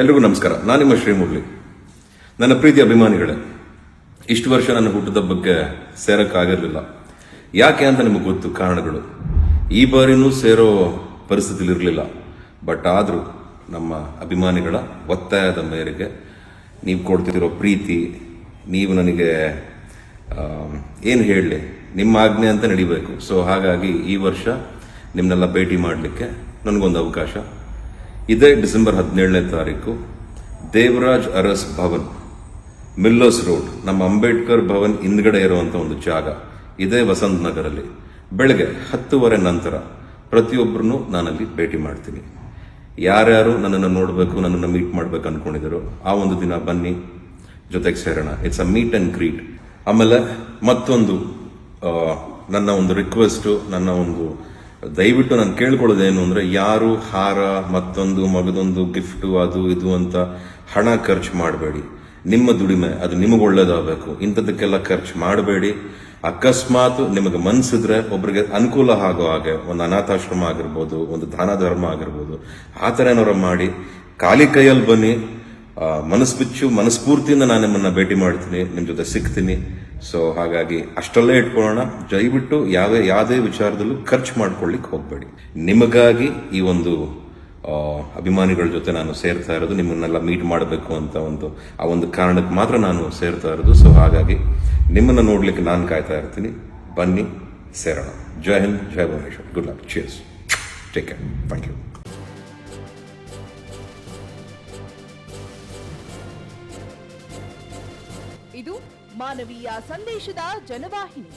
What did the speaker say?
ಎಲ್ರಿಗೂ ನಮಸ್ಕಾರ. ನಾನು ನಿಮ್ಮ ಶ್ರೀಮುರಳಿ. ನನ್ನ ಪ್ರೀತಿ ಅಭಿಮಾನಿಗಳೇ, ಇಷ್ಟು ವರ್ಷ ನನ್ನ ಹುಟ್ಟುಹಬ್ಬಕ್ಕೆ ಸೇರಕ್ಕಾಗಿರಲಿಲ್ಲ. ಯಾಕೆ ಅಂತ ನಿಮಗೆ ಗೊತ್ತು ಕಾರಣಗಳು. ಈ ಬಾರಿನೂ ಸೇರೋ ಪರಿಸ್ಥಿತಿಲಿರಲಿಲ್ಲ. ಬಟ್ ಆದರೂ ನಮ್ಮ ಅಭಿಮಾನಿಗಳ ಒತ್ತಾಯದ ಮೇರೆಗೆ ನೀವು ಕೊಡ್ತಿರೋ ಪ್ರೀತಿ, ನೀವು ನನಗೆ ಏನು ಹೇಳಲಿ, ನಿಮ್ಮ ಆಜ್ಞೆ ಅಂತ ನಡಿಬೇಕು. ಸೊ ಹಾಗಾಗಿ ಈ ವರ್ಷ ನಿಮ್ಮನ್ನೆಲ್ಲ ಭೇಟಿ ಮಾಡಲಿಕ್ಕೆ ನನಗೊಂದು ಅವಕಾಶ. ಇದೇ ಡಿಸೆಂಬರ್ 17ನೇ ತಾರೀಕು ದೇವರಾಜ್ ಅರಸ್ ಭವನ್, ಮಿಲ್ಲರ್ಸ್ ರೋಡ್, ನಮ್ಮ ಅಂಬೇಡ್ಕರ್ ಭವನ್ ಹಿಂದ್ಗಡೆ ಇರುವಂಥ ಒಂದು ಜಾಗ, ಇದೇ ವಸಂತ ನಗರಲ್ಲಿ ಬೆಳಗ್ಗೆ 10:30 ನಂತರ ಪ್ರತಿಯೊಬ್ಬರನ್ನು ನಾನಲ್ಲಿ ಭೇಟಿ ಮಾಡ್ತೀನಿ. ಯಾರ್ಯಾರು ನನ್ನನ್ನು ನೋಡಬೇಕು, ನನ್ನನ್ನು ಮೀಟ್ ಮಾಡ್ಬೇಕು ಅನ್ಕೊಂಡಿದ್ರು ಆ ಒಂದು ದಿನ ಬನ್ನಿ, ಜೊತೆಗೆ ಸೇರೋಣ. It's a meet and greet. ಆಮೇಲೆ ಮತ್ತೊಂದು ನನ್ನ ಒಂದು ರಿಕ್ವೆಸ್ಟು, ನನ್ನ ಒಂದು ದಯವಿಟ್ಟು ನಾನು ಕೇಳ್ಕೊಳ್ಳೋದೇನು ಅಂದರೆ, ಯಾರು ಹಾರ, ಮತ್ತೊಂದು ಮಗದೊಂದು ಗಿಫ್ಟು, ಅದು ಇದು ಅಂತ ಹಣ ಖರ್ಚು ಮಾಡಬೇಡಿ. ನಿಮ್ಮ ದುಡಿಮೆ ಅದು ನಿಮಗೆ ಒಳ್ಳೇದಾಗಬೇಕು. ಇಂಥದಕ್ಕೆಲ್ಲ ಖರ್ಚು ಮಾಡಬೇಡಿ. ಅಕಸ್ಮಾತ್ ನಿಮಗೆ ಮನಸ್ಸಿದ್ರೆ ಒಬ್ಬರಿಗೆ ಅನುಕೂಲ ಆಗೋ ಹಾಗೆ ಒಂದು ಅನಾಥಾಶ್ರಮ ಆಗಿರ್ಬೋದು, ಒಂದು ದಾನ ಧರ್ಮ ಆಗಿರ್ಬೋದು, ಆ ಥರ ಏನಾರ ಮಾಡಿ ಖಾಲಿ ಕೈಯಲ್ಲಿ ಬನ್ನಿ. ಮನಸ್ಫೂರ್ತಿಯಿಂದ ನಾನು ನಿಮ್ಮನ್ನ ಭೇಟಿ ಮಾಡ್ತೀನಿ, ನಿಮ್ಮ ಜೊತೆ ಸಿಗ್ತೀನಿ. ಸೊ ಹಾಗಾಗಿ ಅಷ್ಟಲ್ಲೇ ಇಟ್ಕೊಳ್ಳೋಣ. ದಯವಿಟ್ಟು ಯಾವುದೇ ವಿಚಾರದಲ್ಲೂ ಖರ್ಚು ಮಾಡ್ಕೊಳ್ಳಿಕ್ಕೆ ಹೋಗ್ಬೇಡಿ. ನಿಮಗಾಗಿ ಈ ಒಂದು ಅಭಿಮಾನಿಗಳ ಜೊತೆ ನಾನು ಸೇರ್ತಾ ಇರೋದು, ನಿಮ್ಮನ್ನೆಲ್ಲ ಮೀಟ್ ಮಾಡಬೇಕು ಅಂತ ಆ ಒಂದು ಕಾರಣಕ್ಕೆ ಮಾತ್ರ ನಾನು ಸೇರ್ತಾ ಇರೋದು. ಸೊ ಹಾಗಾಗಿ ನಿಮ್ಮನ್ನು ನೋಡ್ಲಿಕ್ಕೆ ನಾನು ಕಾಯ್ತಾ ಇರ್ತೀನಿ. ಬನ್ನಿ, ಸೇರೋಣ. ಜೈ ಹಿಂದ್, ಜೈ Bhuvaneshwar. Good luck, cheers, take care, thank you. ಇದು ಮಾನವೀಯ ಸಂದೇಶದ ಜನವಾಹಿನಿ.